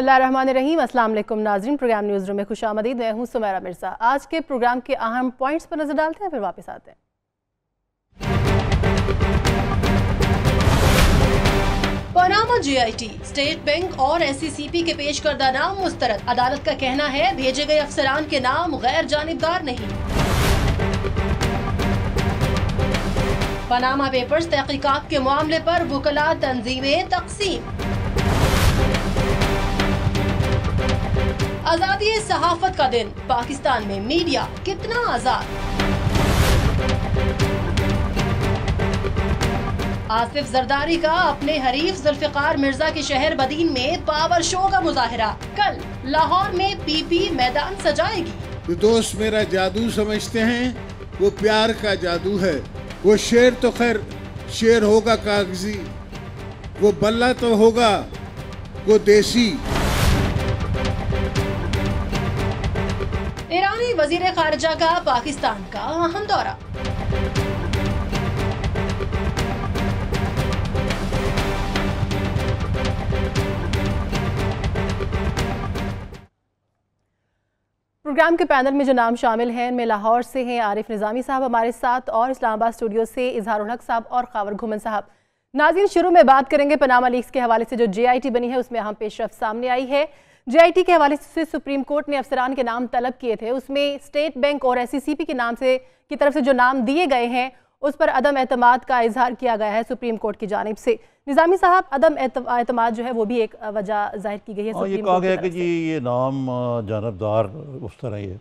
बिस्मिल्लाहिर्रहमानिर्रहीम। अस्सलाम वालेकुम नाज़रीन, प्रोग्राम न्यूज़ रूम में खुशामदीद। मैं हूँ सुमेरा मिर्ज़ा। आज के प्रोग्राम के अहम पॉइंट्स पर नजर डालते हैं, फिर वापस आते हैं। पनामा GIT, स्टेट बैंक और SCCP के पेश करदा नाम मुस्तरद। अदालत का कहना है भेजे गए अफसरान के नाम गैर जानिबदार नहीं। पनामा पेपर्स तहकीकात के मामले पर वकला तंजीमें तकसीम। आजादी सहाफत का दिन, पाकिस्तान में मीडिया कितना आजाद। आसिफ जरदारी का अपने हरीफ जुल्फिकार मिर्जा के शहर बदीन में पावर शो का मुजाहिरा। कल लाहौर में PP मैदान सजाएगी। जो दोस्त मेरा जादू समझते हैं वो प्यार का जादू है। वो शेर तो खैर शेर होगा कागजी, वो बल्ला तो होगा वो देसी। ईरानी वजीर खारजा का पाकिस्तान का अहम दौरा। प्रोग्राम के पैनल में जो नाम शामिल हैं इनमें लाहौर से हैं आरिफ निज़ामी साहब हमारे साथ, और इस्लामाबाद स्टूडियो से इजहारुल हक साहब और खावर घुमन साहब। नाज़रीन, शुरू में बात करेंगे पनामा लीक्स के हवाले से। जो JIT बनी है उसमें अहम पेशरफ सामने आई है। JIT के हवाले से सुप्रीम कोर्ट ने अफसरान के नाम तलब किए थे। उसमें स्टेट बैंक और SCCP के नाम से की तरफ से जो नाम दिए गए हैं उस पर अदम एतमाद का इजहार किया गया है सुप्रीम कोर्ट की जानिब से। निज़ामी साहब, अदम एतमाद जो है वो भी एक वजह जाहिर की गई है। ये कहा गया कि जी ये नाम जानबदार उस तरह ही है।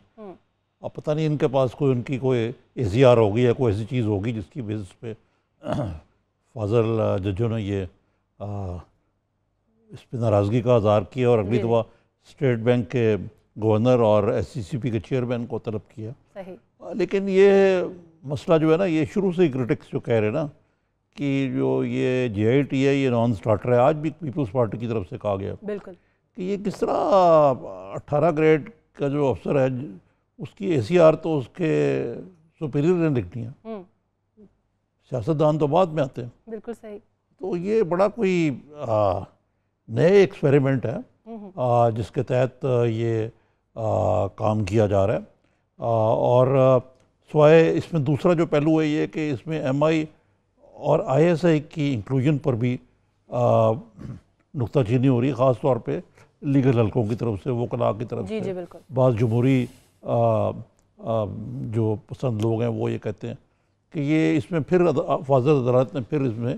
अब पता नहीं इनके पास कोई उनकी कोई एहतियार होगी या कोई ऐसी चीज़ होगी जिसकी बेसिस पे फाजल जजों ने ये इस पर नाराज़गी का इज़हार किया और अगली दफ़ा स्टेट बैंक के गवर्नर और SCCP के चेयरमैन को तलब किया। सही। लेकिन ये मसला जो है ना, ये शुरू से ही क्रिटिक्स जो कह रहे हैं ना कि जो ये JIT है ये नॉन स्टार्टर है। आज भी पीपल्स पार्टी की तरफ से कहा गया बिल्कुल कि ये किस तरह 18 ग्रेड का जो अफसर है उसकी ACR तो उसके सुपीरियर ने लिखनी है, सियासतदान तो बाद में आते हैं। बिल्कुल सही। तो ये बड़ा कोई नए एक्सपेरिमेंट है जिसके तहत ये काम किया जा रहा है। और स्वाय इसमें दूसरा जो पहलू है ये कि इसमें MI और ISI की इंक्लूजन पर भी नुक्ताचीनी हो रही है, ख़ास तौर पे लीगल हलकों की तरफ से, वकला की तरफ जी, से। बिल्कुल। बाज़ जमहूरी जो पसंद लोग हैं वो ये कहते हैं कि ये इसमें फिर फाजल अदालत ने फिर इसमें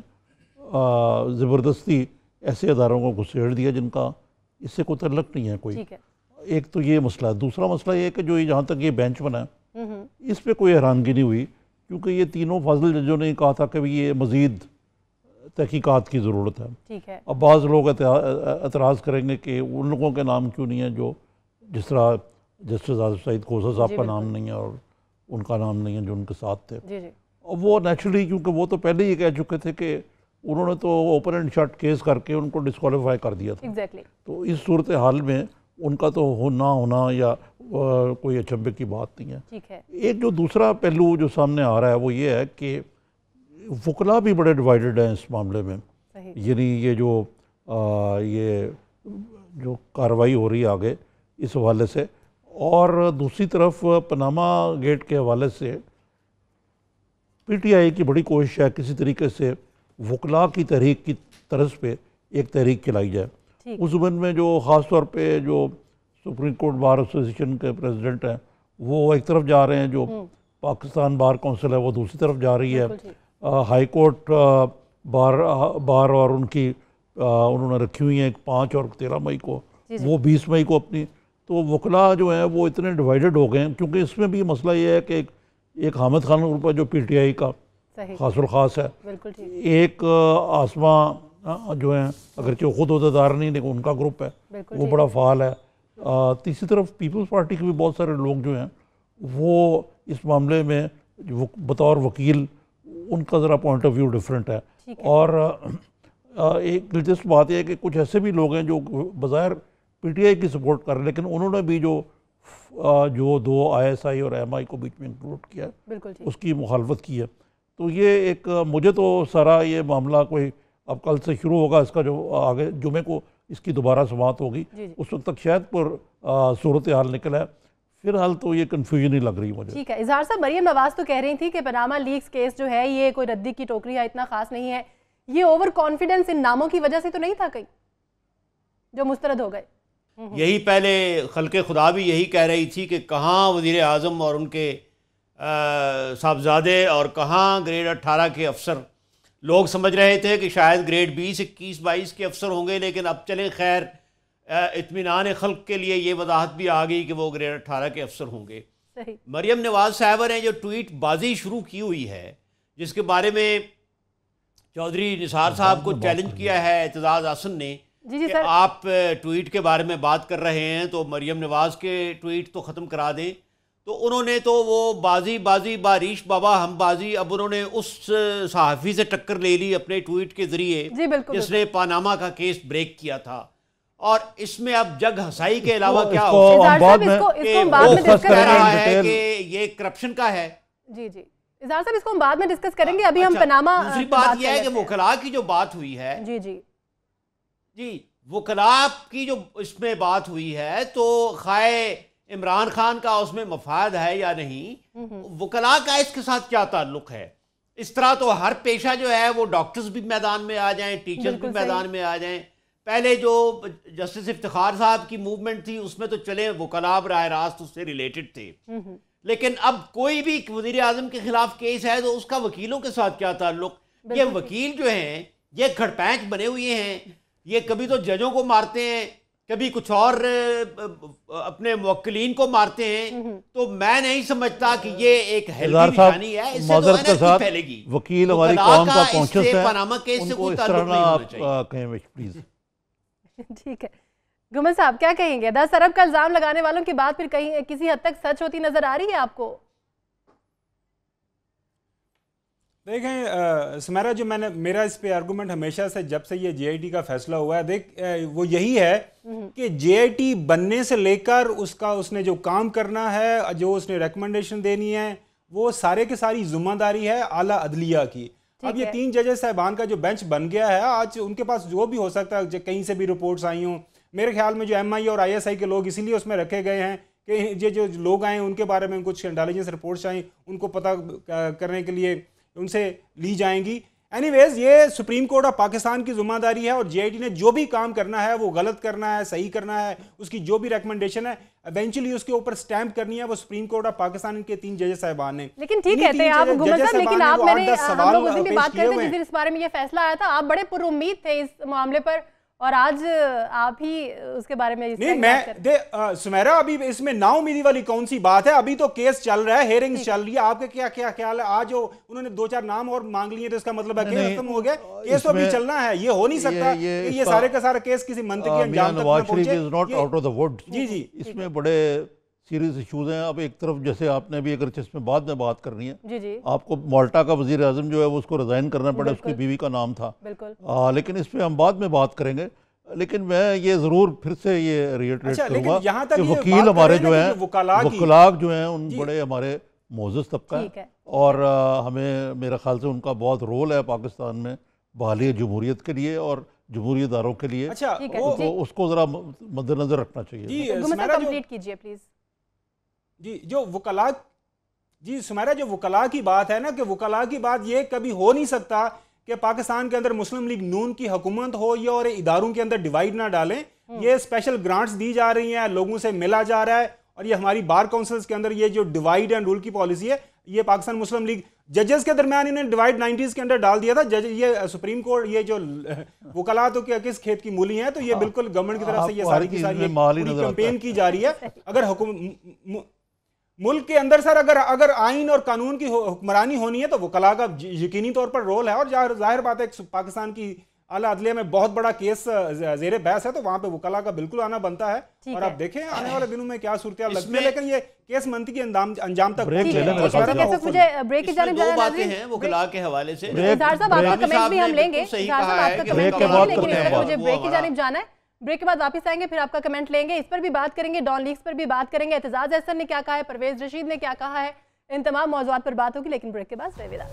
ज़बरदस्ती ऐसे अदारों को घुसेड़ दिया जिनका इससे कोई तल्लुक़ नहीं है कोई। एक तो ये मसला है। दूसरा मसला ये है कि जो जहाँ तक ये बेंच बना है इस पर कोई हैरानगी नहीं हुई, क्योंकि ये तीनों फाजिल जजों ने कहा था कि ये मज़ीद तहकीकात की ज़रूरत है। ठीक है। अब बाज़ लोग एतराज़ करेंगे कि उन लोगों के नाम क्यों नहीं है जो जिस तरह जस्टिस आसिफ सईद खोसा साहब का नाम नहीं है और उनका नाम नहीं है जो उनके साथ थे। जी जी। और वो नेचुरली, क्योंकि वो तो पहले ही कह चुके थे कि उन्होंने तो ओपन एंड शट केस करके उनको डिस्क्वालीफाई कर दिया था। एग्जैक्टली। तो इस सूरत हाल में उनका तो होना या कोई अचंभे की बात नहीं है। ठीक है। एक जो दूसरा पहलू जो सामने आ रहा है वो ये है कि वकला भी बड़े डिवाइडेड हैं इस मामले में। यानी ये जो कार्रवाई हो रही है आगे इस हवाले से, और दूसरी तरफ पनामा गेट के हवाले से PTI की बड़ी कोशिश है किसी तरीके से वकला की तहरीक की तरफ पे एक तहरीक चलाई जाए। उस ज़मन में जो ख़ास तौर पे जो सुप्रीम कोर्ट बार एसोसिएशन के प्रेसिडेंट हैं वो एक तरफ जा रहे हैं, जो पाकिस्तान बार काउंसिल है वो दूसरी तरफ जा रही है। हाई कोर्ट बार और उनकी उन्होंने रखी हुई हैं 5 और 13 मई को, वो 20 मई को अपनी। तो वकला जो हैं वो इतने डिवाइडेड हो गए हैं, क्योंकि इसमें भी मसला ये है कि एक हामिद खान ग्रुप है जो PTI का खासुल खास है, एक आसमा जो है अगरचे वो खुद अहदेदार नहीं लेकिन उनका ग्रुप है वो बड़ा फ़ाल है। तीसरी तरफ पीपल्स पार्टी के भी बहुत सारे लोग जो हैं वो इस मामले में बतौर वकील उनका ज़रा पॉइंट ऑफ व्यू डिफरेंट है। और एक दिलचस्प बात यह है कि कुछ ऐसे भी लोग हैं जो बज़ाहिर PTI की सपोर्ट कर रहे हैं, लेकिन उन्होंने भी जो 2 ISI और MI को बीच में इंक्लूड किया है उसकी मुखालफत की है। तो ये एक मुझे तो सारा ये मामला कोई अब कल से शुरू होगा, इसका जो आगे जुमे को इसकी दोबारा समाअत होगी, उस वक्त तक शायद पर सूरत हाल निकला है। फिलहाल तो ये कन्फ्यूजन ही लग रही है मुझे। ठीक है, इजहार साहब, मरियम नवाज तो कह रही थी कि पनामा लीक्स केस जो है ये कोई रद्दी की टोकरी है, इतना खास नहीं है, ये ओवर कॉन्फिडेंस इन नामों की वजह से तो नहीं था कहीं जो मुस्तरद हो गए? यही पहले खल्के खुदा भी यही कह रही थी कि कहाँ वज़ीर आज़म और उनके साहबजादे और कहाँ ग्रेड 18 के अफसर। लोग समझ रहे थे कि शायद ग्रेड 20, 21, 22 के अफसर होंगे, लेकिन अब चले खैर इत्मीनान खल्क के लिए ये वजाहत भी आ गई कि वो ग्रेड 18 के अफसर होंगे। मरियम नवाज साहबा ने जो ट्वीट बाजी शुरू की हुई है, जिसके बारे में चौधरी निसार साहब को चैलेंज किया है एतजाज़ हसन ने कि आप ट्वीट के बारे में बात कर रहे हैं तो मरियम नवाज के ट्वीट तो ख़त्म करा दें, तो उन्होंने तो वो बाजी बाजी बारिश बाबा हम बाजी, अब उन्होंने उस सहाफ़ी से टक्कर ले ली अपने ट्वीट के ज़रिए जिसने पानामा का केस ब्रेक किया था। और इसमें अब जग हंसाई के अलावा क्या हो रहा है कि ये करप्शन का है। जी जी इजहार साहब, इसको हम बाद में डिस्कस करेंगे, अभी हम पनामा। दूसरी बात यह है कि वकला की जो बात हुई है, जी वकला की जो इसमें बात हुई है, तो खाए इमरान खान का उसमें मफाद है या नहीं, वकला का इसके साथ क्या ताल्लुक है? इस तरह तो हर पेशा जो है वो डॉक्टर्स भी मैदान में आ जाएं, टीचर्स भी मैदान में आ जाएं। पहले जो जस्टिस इफ्तिखार साहब की मूवमेंट थी उसमें तो चले वकला बराह रास्त उससे रिलेटेड थे, लेकिन अब कोई भी वजीर आजम के खिलाफ केस है तो उसका वकीलों के साथ क्या ताल्लुक? ये वकील जो हैं ये खड़पैंच बने हुए हैं, ये कभी तो जजों को मारते हैं, कभी कुछ और अपने मुवक्किलीन को मारते हैं, तो मैं नहीं समझता कि ये एक हेल्दी निशानी है। इससे तो एनर्जी फैलेगी। वकील हमारी कौम का कॉन्शियस है, पनामा केस से कोई ताल्लुक नहीं होना चाहिए। प्लीज। ठीक है, गुमन साहब क्या कहेंगे? 10 अरब का इल्जाम लगाने वालों की बात फिर कहीं किसी हद तक सच होती नजर आ रही है आपको? देखें सुमेरा, जो मेरा इस पे आर्गूमेंट हमेशा से जब से ये जेआईटी का फैसला हुआ है, वो यही है कि जेआईटी बनने से लेकर उसने जो काम करना है, जो उसने रिकमेंडेशन देनी है, वो सारे के सारी जिम्मेदारी है आला अदलिया की। अब ये 3 जजेस साहबान का जो बेंच बन गया है, आज उनके पास जो भी हो सकता है, कहीं से भी रिपोर्ट्स आई हों, मेरे ख्याल में जो एमआई और आईएसआई के लोग इसीलिए उसमें रखे गए हैं कि ये जो लोग आए उनके बारे में कुछ इंटेलिजेंस रिपोर्ट्स आई, उनको पता करने के लिए उनसे ली जाएंगी। एनीवेज, ये सुप्रीम कोर्ट ऑफ पाकिस्तान की जिम्मेदारी है और जेआईटी ने जो भी काम करना है वो गलत करना है, सही करना है, उसकी जो भी रिकमेंडेशन है इवेंचुअली उसके ऊपर स्टैंप करनी है, वो सुप्रीम कोर्ट ऑफ पाकिस्तान के 3 जजेस साहबान ने। लेकिन ठीक कहते हैं आप गुमन साहब, लेकिन आप हम लोग उस दिन भी बात करते थे जिस दिन इस बारे में ये फैसला आया था, आप बड़े पुरुम्मीद थे इस मामले पर, और आज आप ही उसके बारे में नहीं, सुमेरा अभी इसमें नाउमीदी वाली कौन सी बात है? अभी तो केस चल रहा है, हेयरिंग्स चल रही है। आपके क्या ख्याल है? आज जो उन्होंने 2-4 नाम और मांग लिए तो इसका मतलब है केस खत्म हो गया? केस तो अभी चलना है, ये हो नहीं सकता ये सारे का सारा केस किसी मंतकी अंजाम तक न पहुंचे। जी जी, इसमें बड़े सीरियस इश्यूज हैं। अब एक तरफ जैसे आपने भी, अगर इसमें बाद में बात करनी है, जी जी, आपको माल्टा का वजीर आजम जो है वो उसको रिजाइन करना पड़ा, उसकी बीवी का नाम था, लेकिन इस पे हम बाद में बात करेंगे। लेकिन मैं ये जरूर फिर से ये रिएटरेट करूंगा कि वकील हमारे जो हैं, वकलाक जो हैं, उन बड़े हमारे मोअज़्ज़ज़ तबका है और हमें मेरा ख्याल से उनका बहुत रोल है पाकिस्तान में बहाली जमहूरियत के लिए और जमहूरी इदारों के लिए। तो उसको जरा मद्देनजर रखना चाहिए। कंप्लीट कीजिए प्लीज। जी, जो वकला, जी सुमेरा, जो वकला की बात है ना, कि वकला की बात ये कभी हो नहीं सकता कि पाकिस्तान के अंदर मुस्लिम लीग नून की हुकूमत हो ये और इदारों के अंदर डिवाइड ना डालें। ये स्पेशल ग्रांट्स दी जा रही हैं, लोगों से मिला जा रहा है, और ये हमारी बार काउंसिल्स के अंदर ये जो डिवाइड एंड रूल की पॉलिसी है, ये पाकिस्तान मुस्लिम लीग जजेस के दरमियान इन्होंने डिवाइड 90s के अंदर डाल दिया था। जज ये सुप्रीम कोर्ट, ये जो वकला तो क्या किस खेत की मूली है, तो ये बिल्कुल गवर्नमेंट की तरफ से ये सारी की सारी कैंपेन की जा रही है। अगर मुल्क के अंदर सर अगर आइन और कानून की हुक्मरानी होनी है तो वकला का यकीनी तौर पर रोल है, और जाहिर बात है पाकिस्तान की आला अदलिया में बहुत बड़ा केस ज़ेरे बहस है, तो वहां पे वकला का बिल्कुल आना बनता है। और आप देखें आने वाले दिनों में क्या सूरत लगती है, लेकिन ये केस मंतकी अंजाम तक मुझे ब्रेक की जानिब जाना बातें हैं वकला के हवाले से। इजहार साहब आपका कमेंट भी हम लेंगे, इजहार साहब आपका कमेंट लेंगे, मुझे ब्रेक की जानिब जाना है। ब्रेक के बाद वापस आएंगे, फिर आपका कमेंट लेंगे, इस पर भी बात करेंगे, डॉन लीक्स पर भी बात करेंगे, एतजाज अहसन ने क्या कहा है, परवेज रशीद ने क्या कहा है, इन तमाम मौज़ूआत पर बात होगी। लेकिन ब्रेक के बाद अलविदा।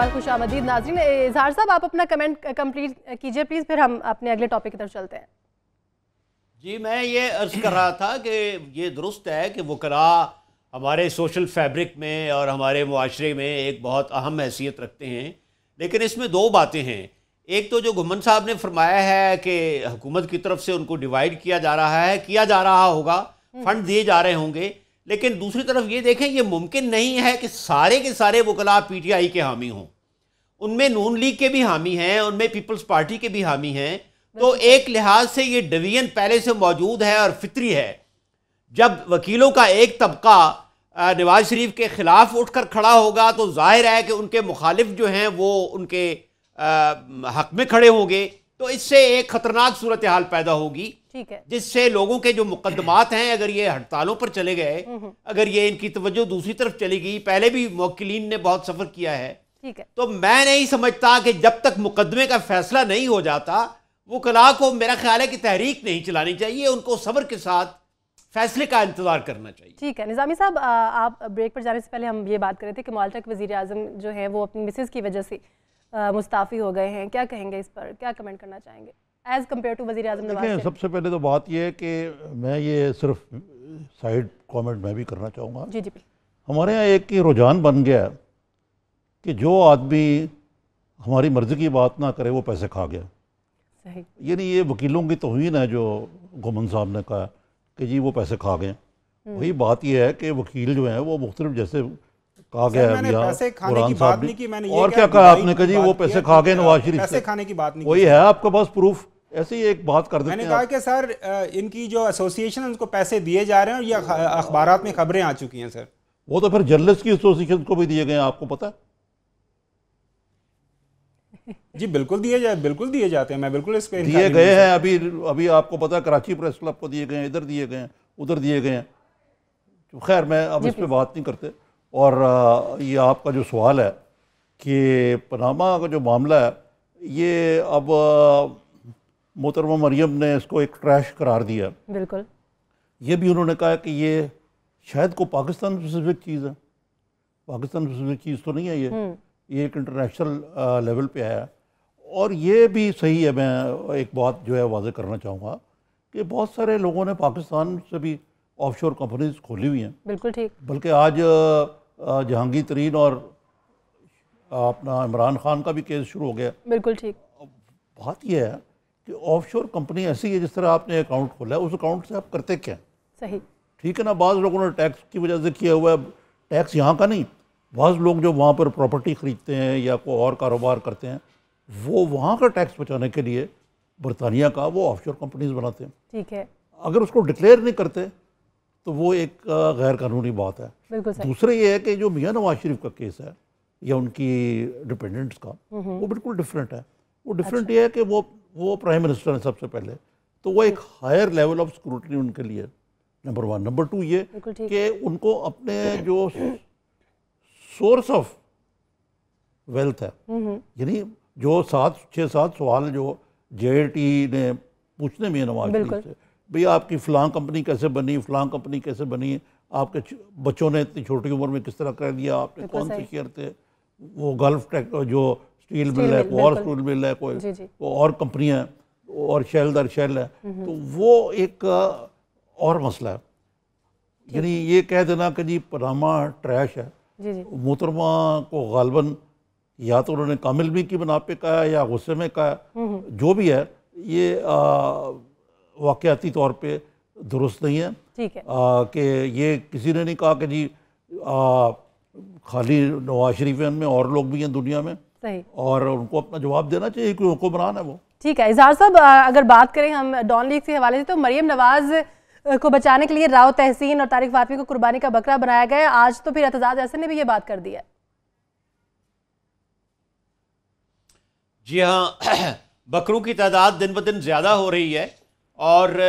बहुत खुशामदीद नाज़रीन। इजहार साहब, आप अपना कमेंट कंप्लीट कीजिए प्लीज़, फिर हम अपने अगले टॉपिक की तरफ चलते हैं। जी, मैं ये अर्ज़ कर रहा था कि ये दुरुस्त है कि वकला हमारे सोशल फैब्रिक में और हमारे मुआशरे में एक बहुत अहम हैसियत रखते हैं, लेकिन इसमें दो बातें हैं। एक तो जो घुमन साहब ने फरमाया है कि हुकूमत की तरफ से उनको डिवाइड किया जा रहा है, किया जा रहा होगा, फंड दिए जा रहे होंगे, लेकिन दूसरी तरफ ये देखें, ये मुमकिन नहीं है कि सारे के सारे वकला पीटीआई के हामी हों। उनमें नून लीग के भी हामी हैं, उनमें पीपल्स पार्टी के भी हामी हैं। तो एक लिहाज से ये डिवीजन पहले से मौजूद है और फितरी है। जब वकीलों का एक तबका नवाज शरीफ के खिलाफ उठकर खड़ा होगा तो जाहिर है कि उनके मुखालिफ जो हैं वो उनके हक में खड़े होंगे, तो इससे एक खतरनाक सूरत हाल पैदा होगी, ठीक है, जिससे लोगों के जो मुकदमात हैं, अगर ये हड़तालों पर चले गए, अगर ये इनकी तवज्जो दूसरी तरफ चली गई, पहले भी मुवक्किलीन ने बहुत सफर किया है, ठीक है, तो मैं नहीं समझता कि जब तक मुकदमे का फैसला नहीं हो जाता वकला को, मेरा ख्याल है कि तहरीक नहीं चलानी चाहिए, उनको सब्र के साथ फैसले का इंतजार करना चाहिए। ठीक है। निज़ामी साहब, आप ब्रेक पर जाने से पहले हम ये बात कर रहे थे कि मुआल्टक वज़ीर आज़म जो है वो अपनी मिसेज़ की वजह से मुस्ताफ़ी हो गए हैं, क्या कहेंगे इस पर, क्या कमेंट करना चाहेंगे एज़ कम्पेयर टू वज़ीर आज़म नवाज़ शरीफ? सबसे पहले तो बात यह है कि मैं ये सिर्फ साइड कमेंट मैं भी करना चाहूँगा। जी जी, हमारे यहाँ एक रुझान बन गया कि जो आदमी हमारी मर्ज़ी की बात ना करे वो पैसे खा गया। सही, यानी ये वकीलों की तौहीन है जो घुमन साहब ने कहा कि जी वो पैसे खा गए। वही बात यह है कि वकील जो हैं वो मुख्तलिफ, जैसे कहा गया है कुरान साहब ने, और क्या कहा आपने कहा जी वो पैसे खा गए नवाज शरीफ पैसे खाने की बात नहीं, वही है आपके पास प्रूफ। ऐसे ही एक बात कर देते हैं, मैंने कहा कि सर इनकी जो एसोसिएशन उनको पैसे दिए जा रहे हैं और ये अखबारात में खबरें आ चुकी हैं सर। वो तो फिर जर्नलिस्ट की एसोसिएशन को भी दिए गए, आपको पता है? जी बिल्कुल दिए जाते हैं, मैं बिल्कुल इस पे दिए गए हैं। अभी आपको पता है कराची प्रेस क्लब को दिए गए हैं, इधर दिए गए हैं, उधर दिए गए हैं। तो खैर मैं अब इस पे बात नहीं करते। और ये आपका जो सवाल है कि पनामा का जो मामला है, ये अब मोहतरमा मरियम ने इसको एक ट्रैश करार दिया। बिल्कुल, ये भी उन्होंने कहा कि ये शायद को पाकिस्तान स्पेसिफिक चीज़ है, पाकिस्तान स्पेसिफिक चीज़ तो नहीं है ये एक इंटरनेशनल लेवल पे है। और ये भी सही है। मैं एक बात जो है वाज़े करना चाहूँगा कि बहुत सारे लोगों ने पाकिस्तान से भी ऑफशोर कंपनीज खोली हुई हैं। बिल्कुल ठीक। बल्कि आज जहांगीर तरीन और अपना इमरान खान का भी केस शुरू हो गया। बिल्कुल ठीक। बात यह है कि ऑफशोर कंपनी ऐसी है, जिस तरह आपने अकाउंट खोला है उस अकाउंट से आप करते क्या? सही, ठीक है ना। बाज़ लोगों ने टैक्स की वजह से किया हुआ है, टैक्स यहाँ का नहीं, बाज़ लोग जो वहाँ पर प्रॉपर्टी ख़रीदते हैं या कोई और कारोबार करते हैं, वो वहाँ का टैक्स बचाने के लिए बरतानिया का वो ऑफशोर कंपनीज बनाते हैं। ठीक है। अगर उसको डिक्लेयर नहीं करते तो वो एक गैर कानूनी बात है। बिल्कुल सही। दूसरा ये है कि जो मियां नवाज शरीफ का केस है या उनकी डिपेंडेंट्स का, वो बिल्कुल डिफरेंट है। वो डिफरेंट ये है कि वो प्राइम मिनिस्टर हैं सबसे पहले, तो वो एक हायर लेवल ऑफ स्क्रूटनी उनके लिए, नंबर 1। नंबर 2 ये कि उनको अपने जो सोर्स ऑफ वेल्थ है, यानी जो 6-7 सवाल जो JIT ने पूछने में नवाज शरीफ से, भैया आपकी फ़लाँ कंपनी कैसे बनी, फ़लाँ कंपनी कैसे बनी, आपके बच्चों ने इतनी छोटी उम्र में किस तरह कर दिया, आपने कौन से शेयर थे, वो गल्फ टेक जो स्टील मिल है, कोई और स्टील मिल है, कोई और कंपनियाँ और शेल दर शेल है, तो वो एक और मसला है। यानी ये कह देना कि जी पनामा ट्रैश है, मोहतरमा को गालबन या तो उन्होंने कामिल भी की बना पे कहा या गुस्से में कहा, जो भी है ये वाक़याती तौर पे दुरुस्त नहीं है। ठीक है कि ये किसी ने नहीं कहा कि जी खाली नवाज शरीफ है, में और लोग भी हैं दुनिया में। सही। और उनको अपना जवाब देना चाहिए कि हुक्मरान है वो। ठीक है। इजहार साहब, अगर बात करें हम डॉन लीग के हवाले से, तो मरियम नवाज को बचाने के लिए राव तहसीन और तारिक फातमी को कुर्बानी का बकरा बनाया गया। आज तो फिर एतजाज अहसन ने भी ये बात कर दी है। जी हाँ, बकरों की तादाद दिन ब दिन ज़्यादा हो रही है और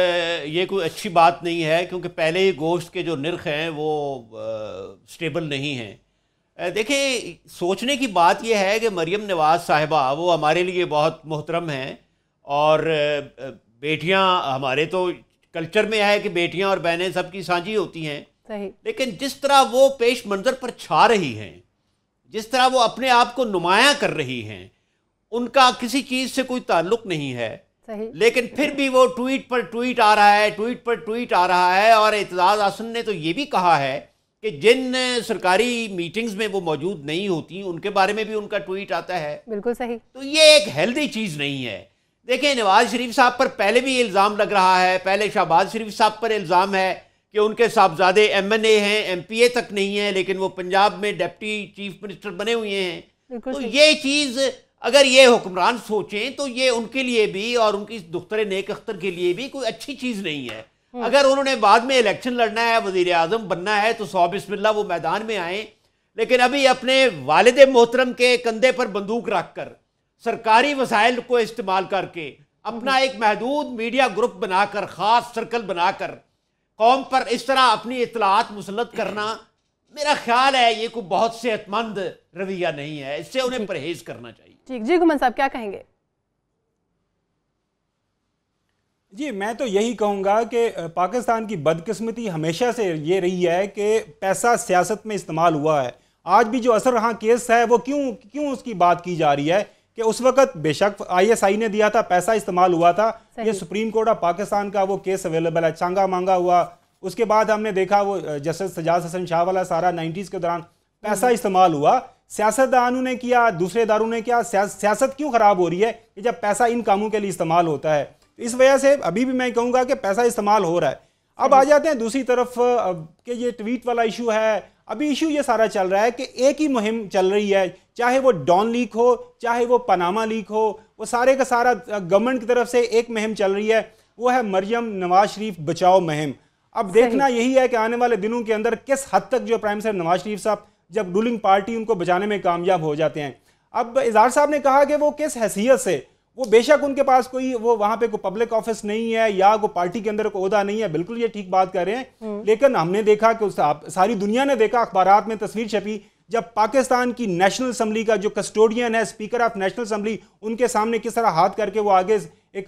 ये कोई अच्छी बात नहीं है, क्योंकि पहले ही गोश्त के जो निर्ख हैं वो स्टेबल नहीं हैं। देखिए, सोचने की बात यह है कि मरियम नवाज साहिबा वो हमारे लिए बहुत मोहतरम हैं और बेटियां, हमारे तो कल्चर में है कि बेटियां और बहनें सबकी साझी होती हैं। सही। लेकिन जिस तरह वो पेश मंजर पर छा रही हैं, जिस तरह वो अपने आप को नुमायां कर रही हैं, उनका किसी चीज़ से कोई ताल्लुक नहीं है, लेकिन फिर भी वो ट्वीट पर ट्वीट आ रहा है, ट्वीट पर ट्वीट आ रहा है। और एतजाज़ हसन ने तो ये भी कहा है कि जिन सरकारी मीटिंग्स में वो मौजूद नहीं होती उनके बारे में भी उनका ट्वीट आता है। बिल्कुल सही। तो ये एक हेल्दी चीज़ नहीं है। देखिए, नवाज शरीफ साहब पर पहले भी इल्ज़ाम लग रहा है, पहले शहबाज शरीफ साहब पर इल्ज़ाम है कि उनके साहबजादे MNA हैं, MPA तक नहीं है, लेकिन वो पंजाब में डिप्टी चीफ मिनिस्टर बने हुए हैं। तो ये चीज़ अगर ये हुक्मरान सोचें तो ये उनके लिए भी और उनकी दुख्तर नेक अख्तर के लिए भी कोई अच्छी चीज़ नहीं है। अगर उन्होंने बाद में इलेक्शन लड़ना है, वज़ीर आज़म बनना है, तो सौ बिस्मिल्लाह वो मैदान में आए, लेकिन अभी अपने वालिद मोहतरम के कंधे पर बंदूक रखकर, सरकारी वसाइल को इस्तेमाल करके, अपना एक महदूद मीडिया ग्रुप बनाकर, ख़ास सर्कल बनाकर कौम पर इस तरह अपनी इत्तलात मुसल्लत करना, मेरा ख्याल है ये कोई बहुत सेहतमंद रवैया नहीं है। इससे उन्हें परहेज करना चाहिए। ठीक जी, घुमन साहब क्या कहेंगे? जी, मैं तो यही कहूँगा कि पाकिस्तान की बदकिस्मती हमेशा से ये रही है कि पैसा सियासत में इस्तेमाल हुआ है। आज भी जो असर हाँ केस है वो क्यों उसकी बात की जा रही है कि उस वक्त बेशक ISI ने दिया था, पैसा इस्तेमाल हुआ था। ये सुप्रीम कोर्ट ऑफ पाकिस्तान का वो केस अवेलेबल है, चांगा मांगा हुआ। उसके बाद हमने देखा वो जस्टिस सजाद हसन शाह वाला सारा 90s के दौरान पैसा इस्तेमाल हुआ, सियासतदानों ने किया, दूसरे इदारों ने किया। सियासत क्यों खराब हो रही है कि जब पैसा इन कामों के लिए इस्तेमाल होता है। इस वजह से अभी भी मैं कहूँगा कि पैसा इस्तेमाल हो रहा है। अब आ जाते हैं दूसरी तरफ कि ये ट्वीट वाला इशू है। अभी इशू ये सारा चल रहा है कि एक ही मुहिम चल रही है, चाहे वो डॉन लीक हो, चाहे वो पनामा लीक हो, वो सारे का सारा गवर्नमेंट की तरफ से एक मुहिम चल रही है, वो है मरियम नवाज शरीफ बचाओ मुहिम। अब देखना यही है कि आने वाले दिनों के अंदर किस हद तक जो प्राइम मिनिस्टर नवाज शरीफ साहब जब रूलिंग पार्टी उनको बचाने में कामयाब हो जाते हैं। अब इजहार साहब ने कहा कि वो किस हैसियत से, वो बेशक उनके पास कोई वो वहां पे कोई पब्लिक ऑफिस नहीं है या कोई पार्टी के अंदर कोई ओहदा नहीं है, बिल्कुल ये ठीक बात कर रहे हैं। लेकिन हमने देखा कि सारी दुनिया ने देखा, अखबारात में तस्वीर छपी, जब पाकिस्तान की नेशनल असम्बली का जो कस्टोडियन है, स्पीकर ऑफ नेशनल असम्बली, उनके सामने किस तरह हाथ करके वो आगे एक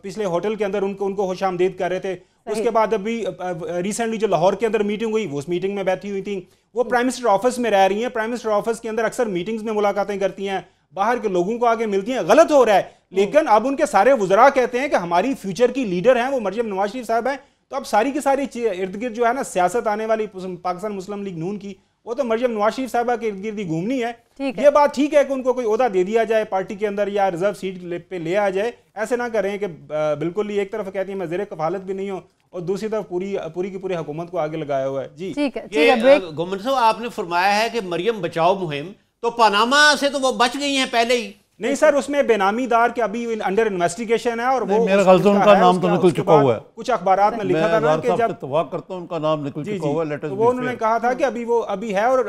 पिछले होटल के अंदर उनको खुशामदीद कर रहे थे। उसके बाद अभी रिसेंटली जो लाहौर के अंदर मीटिंग हुई, वो उस मीटिंग में बैठी हुई थी। वो प्राइम मिनिस्टर ऑफिस में रह रही हैं, प्राइम मिनिस्टर ऑफिस के अंदर अक्सर मीटिंग्स में मुलाकातें करती हैं, बाहर के लोगों को आगे मिलती हैं। गलत हो रहा है, लेकिन अब उनके सारे वुज़रा कहते हैं कि हमारी फ्यूचर की लीडर हैं वो मरियम नवाज शरीफ साहब हैं। तो अब सारी की सारी इर्द गिर्द जो है ना सियासत आने वाली पाकिस्तान मुस्लिम लीग नून की, वो तो मरियम नवाज शरीफ साहबा के इर्द गिर्द ही घूमनी है। ये बात ठीक है कि उनको कोई ओहदा दे दिया जाए पार्टी के अंदर या रिजर्व सीट पे ले आ जाए। ऐसे ना करें कि बिल्कुल ही एक तरफ कहती है मैं ज़ेरे कफालत भी नहीं हूँ और दूसरी तरफ पूरी की पूरी हुकूमत को आगे लगाया हुआ है। जी ठीक है। गुमन साहब, आपने फरमाया है कि मरियम बचाओ मुहिम, तो पनामा से तो वो बच गई हैं पहले ही। नहीं सर, उसमें बेनामीदार के अभी अंडर इन्वेस्टिगेशन है और वो मेरे ख्याल से उनका नाम तो निकल चुका हुआ है। कुछ अखबारात में लिखा था ना कि जब इत्तफाक करता हूं उनका नाम निकल चुका हुआ है। तो वो उन्होंने कहा था कि अभी वो अभी है और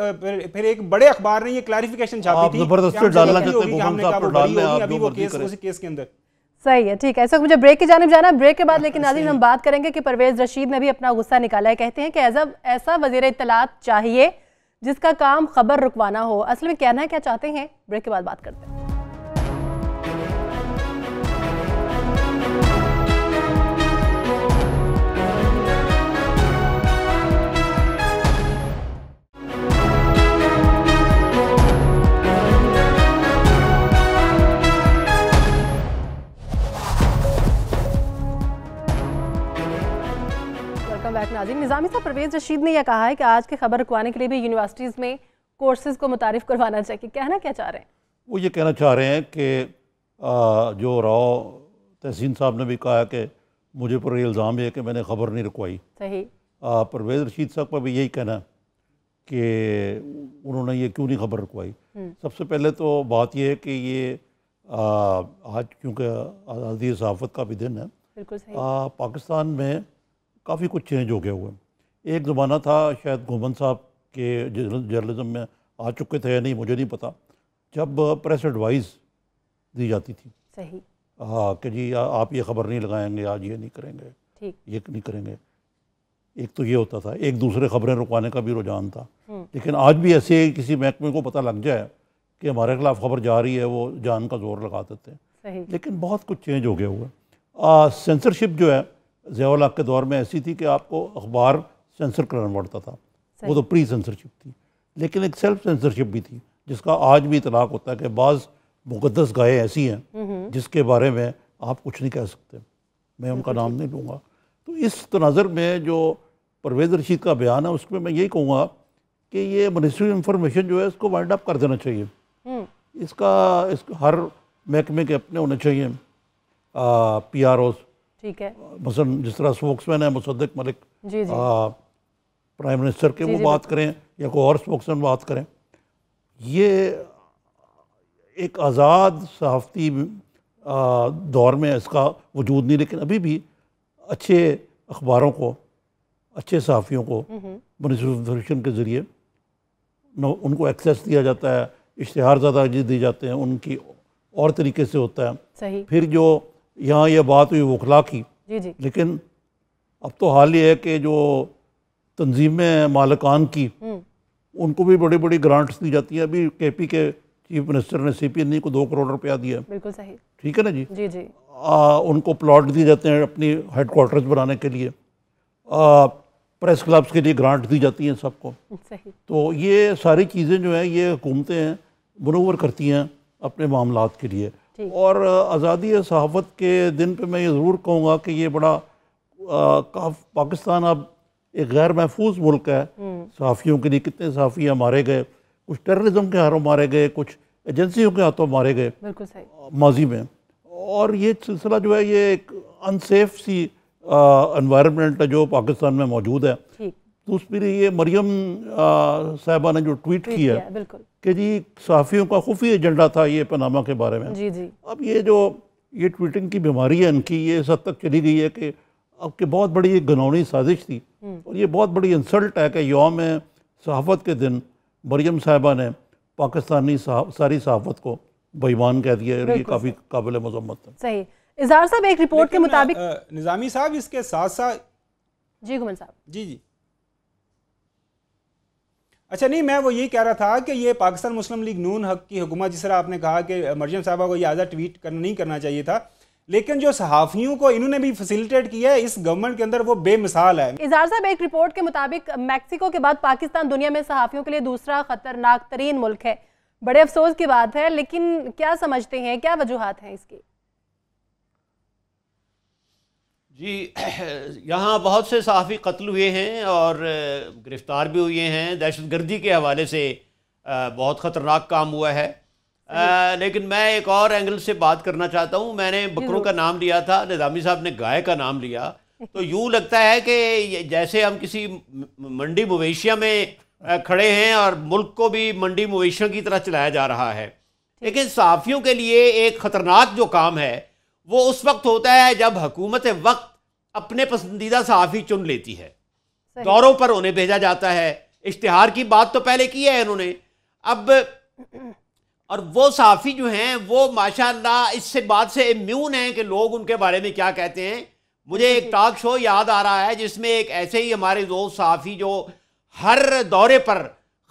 फिर एक बड़े अखबार ने ये क्लैरिफिकेशन छापी थी। जबरदस्ती डालना चाहते हैं गोमन साहब को डालने, आप अभी वो केस उसी केस के अंदर। सही है, ठीक है। इस वक्त मुझे ब्रेक की जानिब जाना है। ब्रेक के बाद लेकिन नाज़रीन हम बात करेंगे कि परवेज रशीद ने भी अपना गुस्सा निकाला है। कहते हैं कि ऐसा वज़ीर इत्तलात चाहिए जिसका काम खबर रुकवाना हो। असल में कहना क्या चाहते हैं, ब्रेक के बाद बात करते हैं। नाज़रीन, निज़ामी साहब, परवेज रशीद ने यह कहा है कि आज की खबर रुकवाने के लिए भी यूनिवर्सिटीज़ में कोर्सेज़ को मुतारिफ करवाना चाहिए। कहना क्या चाह रहे हैं? वो ये कहना चाह रहे हैं कि जो राव तहसीन साहब ने भी कहा है कि मुझे पर इल्ज़ाम है कि मैंने खबर नहीं रुकवाई। सही। परवेज रशीद साहब का भी यही कहना कि उन्होंने ये क्यों नहीं खबर रुकवाई। सबसे पहले तो बात यह है कि ये आज क्योंकि आज़ादी सहाफ़त का भी दिन है, बिल्कुल सही। पाकिस्तान में काफ़ी कुछ चेंज हो गया हुआ है। एक ज़माना था, शायद गोमन साहब के जर्नलिज्म में आ चुके थे या नहीं मुझे नहीं पता, जब प्रेस एडवाइस दी जाती थी। सही। कि जी आप ये ख़बर नहीं लगाएंगे, आज ये नहीं करेंगे, ठीक, ये नहीं करेंगे। एक तो ये होता था, एक दूसरे खबरें रुकवाने का भी रुझान था। लेकिन आज भी ऐसे किसी महकमे को पता लग जाए कि हमारे खिलाफ खबर जा रही है, वो जान का जोर लगा देते हैं। लेकिन बहुत कुछ चेंज हो गया हुआ है। सेंसरशिप जो है ज़िया-उल हक़ के दौर में ऐसी थी कि आपको अखबार सेंसर करना पड़ता था, वो तो प्री सेंसरशिप थी। लेकिन एक सेल्फ सेंसरशिप भी थी, जिसका आज भी इतलाक होता है कि बाज़ मुक़द्दस गायें ऐसी हैं जिसके बारे में आप कुछ नहीं कह सकते, मैं उनका नाम नहीं लूँगा। तो इस तनाज़र में जो परवेज़ रशीद का बयान है उसमें मैं यही कहूँगा कि ये मिनिस्ट्री ऑफ इंफॉर्मेशन जो है इसको वाइंड अप कर देना चाहिए। इसका हर महकमे के अपने होने चाहिए PROs। ठीक है, मसलन जिस तरह स्पोक्समैन है मुसद्दिक मलिक प्राइम मिनिस्टर के, वो बात करें या कोई और स्पोक्समैन बात करें। ये एक आज़ाद सहाफ़ती दौर में इसका वजूद नहीं, लेकिन अभी भी अच्छे अखबारों को, अच्छे सहाफ़ियों को मिनिस्ट्री ऑफ इंफॉर्मेशन के ज़रिए उनको एक्सेस दिया जाता है, इश्तिहार ज़्यादा दिए जाते हैं, उनकी और तरीके से होता है। सही। फिर जो यहाँ ये बात हुई वकला की, लेकिन अब तो हाल ये है कि जो तंजीमें मालिकान की उनको भी बड़ी बड़ी ग्रांट्स दी जाती है। अभी KP के चीफ मिनिस्टर ने CP को 2 करोड़ रुपया दिया। बिल्कुल सही, ठीक है ना जी। जी जी। उनको प्लॉट दिए जाते हैं अपनी हेडक्वार्टर्स बनाने के लिए, प्रेस क्लब्स के लिए ग्रांट दी जाती हैं सबको। सही। तो ये सारी चीज़ें जो हैं ये हुकूमतें मुनव्वर करती हैं अपने मामलात के लिए। और आज़ादी सहाफ़त के दिन पे मैं ये ज़रूर कहूँगा कि ये बड़ा पाकिस्तान अब एक गैर महफूज मुल्क है सहाफ़ियों के लिए। कितने सहाफ़ी मारे गए, कुछ टेररिज्म के हाथों मारे गए, कुछ एजेंसियों के हाथों मारे गए माजी में। और ये सिलसिला जो है ये एक अनसेफ सी एनवायरनमेंट है जो पाकिस्तान में मौजूद है। दूसरी ये मरियम साहिबा ने जो ट्वीट की है कि जी सहाफ़ियों का खुफी एजेंडा था ये पनामा के बारे में। जी जी। अब ये ट्वीटिंग की बीमारी है इनकी, ये इस हद तक चली गई है कि अब के बहुत बड़ी एक घिनौनी साजिश थी और ये बहुत बड़ी इंसल्ट है कि यौम सहाफ़त के दिन मरियम साहिबा ने पाकिस्तानी सारी सहाफ़त को बेईमान कह दिया और ये काफ़ी काबिल मज़म्मत है। सही। इज़हार साहब, एक रिपोर्ट के मुताबिक निज़ामी साहब इसके साथ साथ जी घुमन साहब जी अच्छा नहीं, मैं वो यही कह रहा था कि ये पाकिस्तान मुस्लिम लीग नून हक की हुकूमत, जिस तरह आपने कहा कि मरियम साहबा को ये आज़ाद ट्वीट नहीं करना चाहिए था, लेकिन जो सहाफ़ियों को इन्होंने भी फैसिलिटेट किया है इस गवर्नमेंट के अंदर, वो बेमिसाल है। इज़हार साहब, एक रिपोर्ट के मुताबिक मैक्सिको के बाद पाकिस्तान दुनिया में सहाफ़ियों के लिए दूसरा खतरनाक तरीन मुल्क है। बड़े अफसोस की बात है, लेकिन क्या समझते हैं, क्या वजूहात हैं इसकी? जी, यहाँ बहुत से सहाफ़ी कत्ल हुए हैं और गिरफ़्तार भी हुए हैं। दहशतगर्दी के हवाले से बहुत ख़तरनाक काम हुआ है। लेकिन मैं एक और एंगल से बात करना चाहता हूँ। मैंने बकरों का नाम लिया था, निज़ामी साहब ने गाय का नाम लिया, तो यूँ लगता है कि जैसे हम किसी मंडी मवेशिया में खड़े हैं और मुल्क को भी मंडी मवेशियों की तरह चलाया जा रहा है। लेकिन सहाफ़ियों के लिए एक ख़तरनाक जो काम है वो उस वक्त होता है जब हुकूमत वक्त अपने पसंदीदा सहाफ़ी चुन लेती है, दौरों पर उन्हें भेजा जाता है। इश्तिहार की बात तो पहले की है इन्होंने, अब और वो सहाफ़ी जो हैं वो माशाअल्लाह इससे बात से इम्यून हैं कि लोग उनके बारे में क्या कहते हैं। मुझे एक टॉक शो याद आ रहा है जिसमें एक ऐसे ही हमारे दोस्त सहाफ़ी जो हर दौरे पर,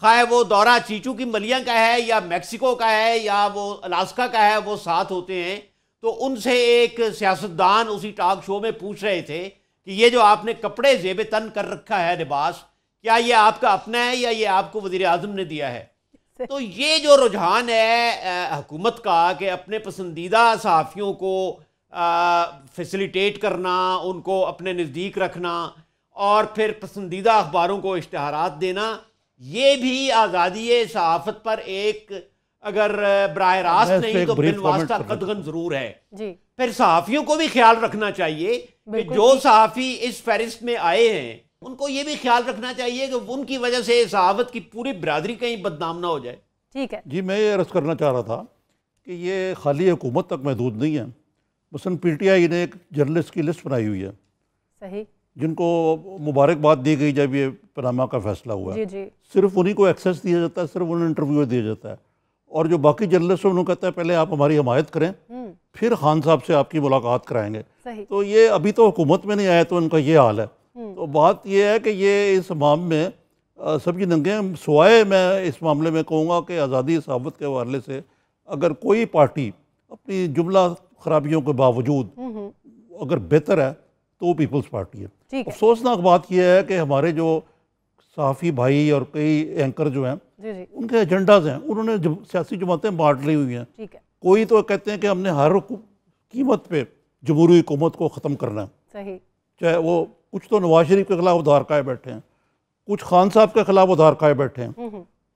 खाए वो दौरा चीचू की मलिया का है या मैक्सिको का है या वो अलास्का का है, वो साथ होते हैं। तो उनसे एक सियासतदान उसी टॉक शो में पूछ रहे थे कि ये जो आपने कपड़े ज़ेब तन कर रखा है, लिबास, क्या ये आपका अपना है या ये आपको वज़ीर आज़म ने दिया है? तो ये जो रुझान है हुकूमत का कि अपने पसंदीदा सहाफ़ियों को फैसिलिटेट करना, उनको अपने नज़दीक रखना और फिर पसंदीदा अखबारों को इश्तिहारात देना, ये भी आज़ादी सहाफ़त पर एक अगर बराह रास्त नहीं तो बिन वास्ता कदगन जरूर है। जी। फिर सहाफ़ियों को भी ख्याल रखना चाहिए कि जो सहाफ़ी इस फहरिस्त में आए हैं उनको ये भी ख्याल रखना चाहिए कि उनकी वजह से सहाफ़त की पूरी बरादरी कहीं बदनाम ना हो जाए। ठीक है जी, मैं ये अर्ज़ करना चाह रहा था कि ये खाली हुकूमत तक महदूद नहीं है। मसलन PTI ने एक जर्नलिस्ट की लिस्ट बनाई हुई है, सही, जिनको मुबारकबाद दी गई जब ये पनामा का फैसला हुआ। जी जी। सिर्फ उन्हीं को एक्सेस दिया जाता है, सिर्फ उन्हें इंटरव्यू दिया जाता है और जो बाकी जर्नलिस्ट उन्होंने कहता है पहले आप हमारी हमायत करें फिर खान साहब से आपकी मुलाकात कराएंगे। तो ये अभी तो हुकूमत में नहीं आया तो उनका ये हाल है। तो बात ये है कि ये इस मामले में सबकी नंगे सवाए, मैं इस मामले में कहूँगा कि आज़ादी सहाफ़त के हवाले से अगर कोई पार्टी अपनी जुमला खराबियों के बावजूद अगर बेहतर है तो वो पीपल्स पार्टी है। अफसोसनाक बात यह है कि हमारे जो सहाफ़ी भाई और कई एंकर जो हैं उनके एजेंडाज हैं, उन्होंने सियासी जमातें बांट ली हुई हैं। ठीक है। कोई तो कहते हैं कि हमने हर कीमत पे जमहूरी हुकूमत को ख़त्म करना है। सही। चाहे वो कुछ तो नवाज शरीफ के खिलाफ उधार खाए बैठे हैं, कुछ खान साहब के खिलाफ उधार खाए बैठे हैं,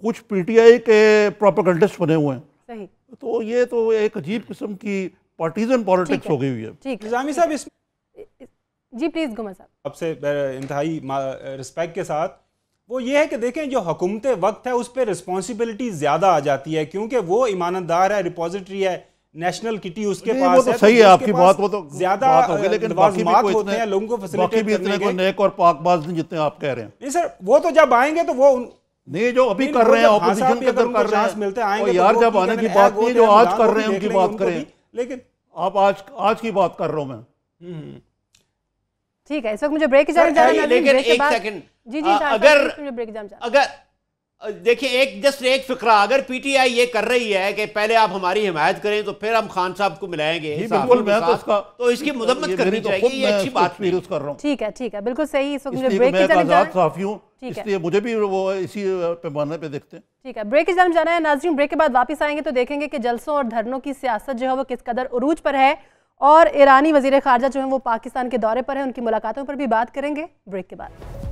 कुछ पीटीआई के प्रोपेगेंडिस्ट बने हुए हैं। सही। तो ये तो एक अजीब किस्म की पार्टीजन पॉलिटिक्स हो गई हुई है। ठीक है। निज़ामी साहब, इस जी प्लीज गुमा साहब आपसे इंतहाई रिस्पेक्ट के साथ, वो ये है कि देखें जो हुकूमत वक्त है उस पर रिस्पॉन्सिबिलिटी ज़्यादा आ जाती है, क्योंकि वो ईमानदार है, रिपोजिटरी है, नेशनल किटी उसके पास वो तो है, सही है आपकी बात, वो तो ज्यादा लेकिन बाकी भी होते हैं लोगों को बाकी भी इतने को नेक और पाकबाज नहीं जितने आप कह रहे हैं। नहीं सर, वो तो जब आएंगे तो वो नहीं जो अभी कर रहे हैं ऑपोजिशन के अंदर कर रहे हैं मिलते आएंगे यार, जब आने की बात नहीं, जो आज कर रहे हैं उनकी बात करें। लेकिन आप आज की बात कर रहा हूं मैं। ठीक है, इस वक्त मुझे ब्रेक की जाना है, लेकिन एक सेकंड, जी जी अगर देखिए एक फिक्रा, अगर पीटीआई ये कर रही है कि पहले आप हमारी हिमायत करें तो फिर हम खान साहब को मिलाएंगे, बिल्कुल मैं तो इसका तो इसकी मदद करनी चाहिए, ये अच्छी बात नहीं कर रहा हूं। ठीक है बिल्कुल सही। इस वक्त मुझे ब्रेक की जाना, इसलिए मुझे भी वो इसी पैमाने पे देखते हैं। ठीक है, ब्रेक की जाना जाना है नाज़रीन। ब्रेक के बाद वापस आएंगे तो देखेंगे कि जलसों और धरनों की सियासत जो है वो किस कदर उरूज पर है, और ईरानी वजीर खारजा जो है वो पाकिस्तान के दौरे पर है, उनकी मुलाकातों पर भी बात करेंगे ब्रेक के बाद।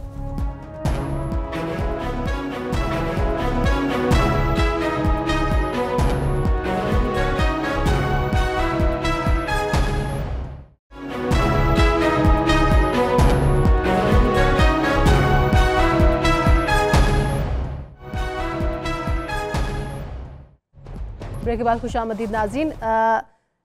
ब्रेक के बाद खुशामदीद नाज़रीन।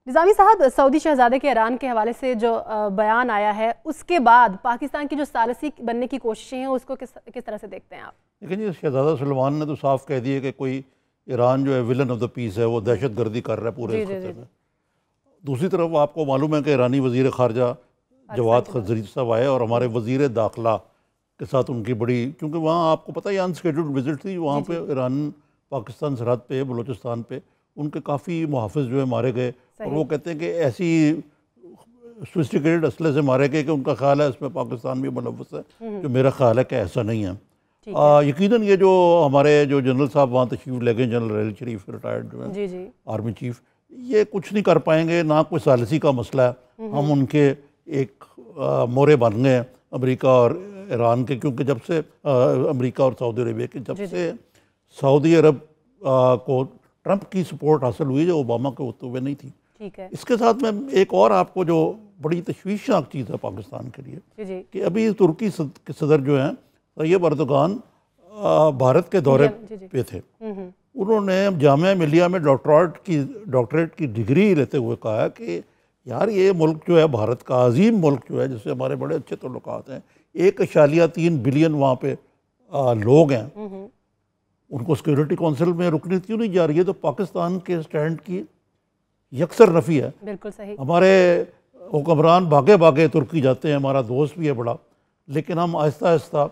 निज़ामी साहब, सऊदी शहजादे के ईरान के हवाले से जो बयान आया है उसके बाद पाकिस्तान की जो सालिसी बनने की कोशिशें हैं उसको किस तरह से देखते हैं आप? लेकिन ये शहजादा सलमान ने तो साफ कह दिया कि कोई ईरान जो है विलन ऑफ द पीस है, वो दहशत गर्दी कर रहा है पूरे खत्ते में। दूसरी तरफ आपको मालूम है कि ईरानी वज़ीर ख़ारजा जवाद ज़रीफ साहब आए और हमारे वज़ीर दाखिला के साथ उनकी बड़ी, क्योंकि वहाँ आपको पता है अनस्केड्यूल्ड विजिट थी, वहाँ पर ईरान पाकिस्तान सरहद पे, बलूचिस्तान पे उनके काफ़ी मुहाफ़िज़ जो है मारे गए, और वो कहते हैं कि ऐसी सोफिस्टिकेटेड असले से मारे गए कि उनका ख्याल है इसमें पाकिस्तान भी मुलव्वस है, जो मेरा ख्याल है कि ऐसा नहीं है। यकीनन ये जो हमारे जो जनरल साहब वहाँ तशरीफ ले गए, जनरल रहील शरीफ रिटायर्ड जो है आर्मी चीफ, ये कुछ नहीं कर पाएंगे, ना कोई सालिसी का मसला है। हम उनके एक मोरे बन गए अमेरिका और ईरान के, क्योंकि जब से अमेरिका और सऊदी अरबिया के जब से सऊदी अरब को ट्रंप की सपोर्ट हासिल हुई जो ओबामा के होते हुए नहीं थी। ठीक है। इसके साथ में एक और आपको जो बड़ी तशवीशनाक चीज़ है पाकिस्तान के लिए कि अभी तुर्की के सदर जो हैं तैयब अर्दोगान भारत के दौरे पे थे। उन्होंने जामिया मिलिया में डॉक्टरेट की डिग्री लेते हुए कहा कि यार ये मुल्क जो है, भारत का अजीम मुल्क जो है जिससे हमारे बड़े अच्छे ताल्लुकात हैं, 1.3 बिलियन वहाँ पे लोग हैं, उनको सिक्योरिटी काउंसिल में रुकनी क्यों नहीं जा रही है? तो पाकिस्तान के स्टैंड की यकसर नफ़ी है। बिल्कुल सही। हमारे हुक्मरान भागे भागे तुर्की जाते हैं, हमारा दोस्त भी है बड़ा, लेकिन हम आहिस्ता आहिस्ता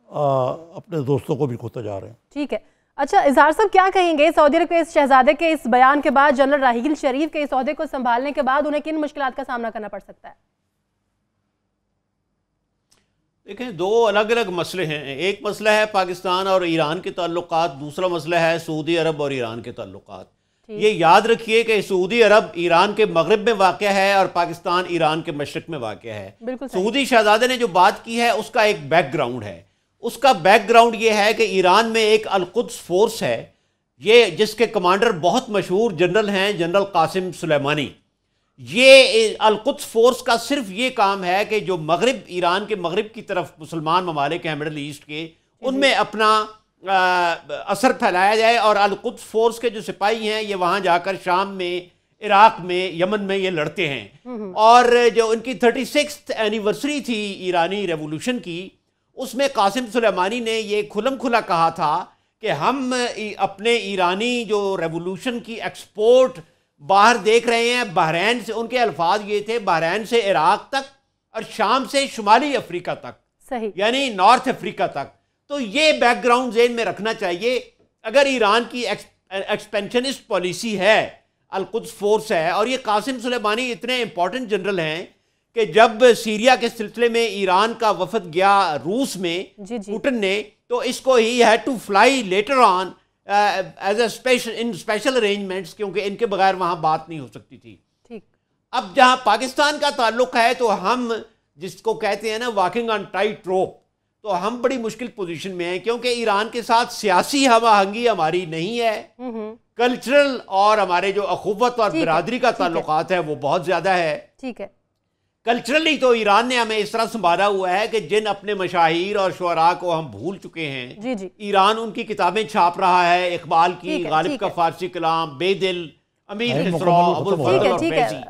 अपने दोस्तों को भी खोते जा रहे हैं। ठीक है, अच्छा इजहार साहब क्या कहेंगे सऊदी अरब के इस शहजादे के इस बयान के बाद, जनरल राहील शरीफ के इस ओहदे को संभालने के बाद उन्हें किन मुश्किलात का सामना करना पड़ सकता है? देखें, दो अलग अलग मसले हैं। एक मसला है पाकिस्तान और ईरान के ताल्लुकात, दूसरा मसला है सऊदी अरब और ईरान के ताल्लुकात। ये याद रखिए कि सऊदी अरब ईरान के मगरब में वाक़या है और पाकिस्तान ईरान के मशरक़ में वाक़या है। सऊदी शहजादे ने जो बात की है उसका एक बैकग्राउंड है। उसका बैकग्राउंड ये है कि ईरान में एक अल-कुद्स फोर्स है, ये जिसके कमांडर बहुत मशहूर जनरल हैं, जनरल कासिम सुलेमानी। ये अल-कुद्स फोर्स का सिर्फ ये काम है कि जो मगरिब, ईरान के मगरिब की तरफ मुसलमान ममालिक हैं मिडल ईस्ट के, उनमें अपना असर फैलाया जाए, और अल-कुद्स फोर्स के जो सिपाही हैं ये वहाँ जाकर शाम में, इराक में, यमन में ये लड़ते हैं। और जो उनकी 36th एनिवर्सरी थी ईरानी रेवोल्यूशन की, उसमें कासिम सुलेमानी ने ये खुलम खुला कहा था कि हम अपने ईरानी जो रेवोल्यूशन की एक्सपोर्ट बाहर देख रहे हैं, बहरैन से, उनके अल्फाज ये थे, बहरैन से इराक तक और शाम से शुमाली अफ्रीका तक, सही, यानी नॉर्थ अफ्रीका तक। तो ये बैकग्राउंड जेन में रखना चाहिए। अगर ईरान की एक्सपेंशनिस्ट पॉलिसी है, अल-कुद्स फोर्स है, और ये कासिम सुलेमानी इतने इंपॉर्टेंट जनरल हैं कि जब सीरिया के सिलसिले में ईरान का वफद गया रूस में, पुतिन ने, तो इसको ही had to fly later on as a special arrangements, क्योंकि इनके बगैर वहां बात नहीं हो सकती थी। ठीक। अब जहां पाकिस्तान का ताल्लुक है, तो हम जिसको कहते हैं ना वॉकिंग ऑन टाइट रोप, तो हम बड़ी मुश्किल पोजीशन में हैं, क्योंकि ईरान के साथ सियासी हमआहंगी हमारी नहीं है, कल्चरल और हमारे जो अखुवत और बिरादरी का ताल्लुकात है वो बहुत ज्यादा है। ठीक है। कल्चरली तो ईरान ने हमें इस तरह संभाला हुआ है कि जिन अपने मशाहिर और शुअरा को हम भूल चुके हैं, जी जी। ईरान उनकी किताबें छाप रहा है, इकबाल की, गालिब का फारसी कलाम, बेदिल, अमीर खिसरो, अबुल फजल और फैजी।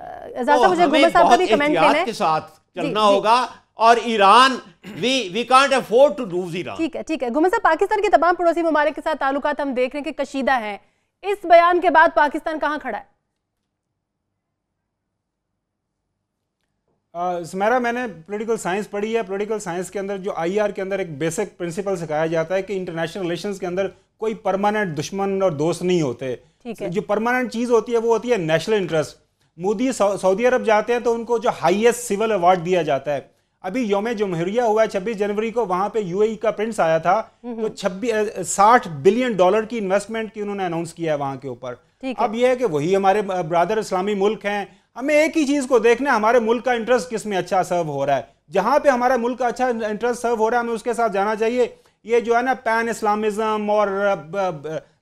तो हमें बहुत एहतियात के साथ चलना होगा, और Iran we can't afford to lose Iran. ठीक है, ठीक है। गुमर साहब, पाकिस्तान के तमाम पड़ोसी ममालिक के साथ ताल्लुकात हम देख रहे हैं कि कशीदा हैं। इस बयान के बाद पाकिस्तान कहां खड़ा है? सुमेरा, मैंने पॉलिटिकल साइंस पढ़ी है। पॉलिटिकल साइंस के अंदर जो आईआर के अंदर एक बेसिक प्रिंसिपल सिखाया जाता है कि इंटरनेशनल रिलेशंस के अंदर कोई परमानेंट दुश्मन और दोस्त नहीं होते। जो परमानेंट चीज़ होती है वो होती है नेशनल इंटरेस्ट। मोदी सऊदी अरब जाते हैं तो उनको जो हाईएस्ट सिविल अवार्ड दिया जाता है। अभी यौम जमहूरिया हुआ है 26 जनवरी को, वहां पे यूएई का प्रिंस आया था, तो 60 बिलियन डॉलर की इन्वेस्टमेंट की उन्होंने अनाउंस किया है वहां के ऊपर। अब यह है कि वही हमारे ब्रादर इस्लामी मुल्क हैं, हमें एक ही चीज को देखना है, हमारे मुल्क का इंटरेस्ट किस में अच्छा सर्व हो रहा है। जहां पे हमारा मुल्क का अच्छा इंटरेस्ट सर्व हो रहा है हमें उसके साथ जाना चाहिए। ये जो है ना पैन इस्लामिज्म और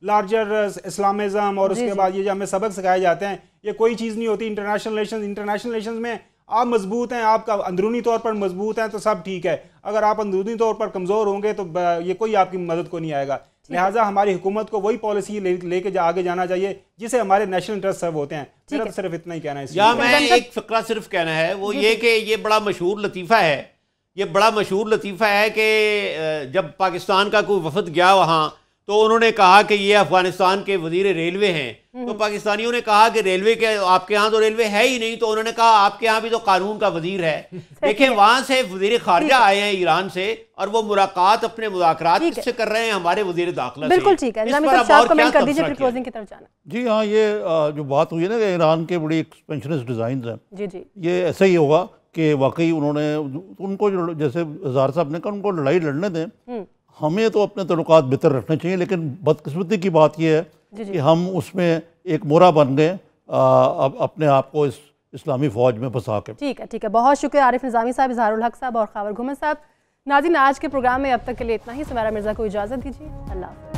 लार्जर इस्लामिज्म और उसके बाद ये जो हमें सबक सिखाए जाते हैं, ये कोई चीज़ नहीं होती। इंटरनेशनल रिलेशंस में आप मजबूत हैं, आपका अंदरूनी तौर पर मजबूत हैं तो सब ठीक है। अगर आप अंदरूनी तौर पर कमज़ोर होंगे तो ये कोई आपकी मदद को नहीं आएगा। लिहाजा हमारी हुकूमत को वही पॉलिसी लेके आगे जाना चाहिए जिसे हमारे नेशनल इंटरेस्ट सर्व होते हैं। सिर्फ इतना ही कहना है। या मैं एक फकरा सिर्फ कहना है, वो ये कि ये बड़ा मशहूर लतीफ़ा है, ये बड़ा मशहूर लतीफ़ा है कि जब पाकिस्तान का कोई वफद गया वहाँ, तो उन्होंने कहा कि ये अफगानिस्तान के वजीर रेलवे हैं, तो पाकिस्तानियों ने कहा कि रेलवे के आपके यहाँ तो रेलवे है ही नहीं, तो उन्होंने कहा आपके यहाँ भी तो कानून का वजीर है। देखें, वहाँ से वजीर खारजा आए हैं ईरान से, और वो मुलाकात अपने मुज़ाकरात किससे कर रहे हैं? हमारे वजीर दाखिला से। बिल्कुल ठीक है। जी हाँ, ये जो बात हुई है ना कि ईरान के बड़ी एक्सपेंशनिस्ट डिज़ाइन हैं, जी जी, ये ऐसा ही होगा कि वाकई उन्होंने उनको जैसे हज़ार साहब ने कहा उनको लड़ाई लड़ने दें, हमें तो अपने तल्लुकात बेहतर रखने चाहिए। लेकिन बदकिस्मती की बात यह है कि हम उसमें एक मोरा बन गए अपने आप को इस इस्लामी फ़ौज में फंसा के। ठीक है, ठीक है। बहुत शुक्रिया आरिफ निज़ामी साहब, इज़हारुल हक साहब और ख़ावर घुमन साहब। नाज़रीन, आज के प्रोग्राम में अब तक के लिए इतना ही। सुमेरा मिर्ज़ा को इजाज़त दीजिए। अल्लाह हाफ़िज़।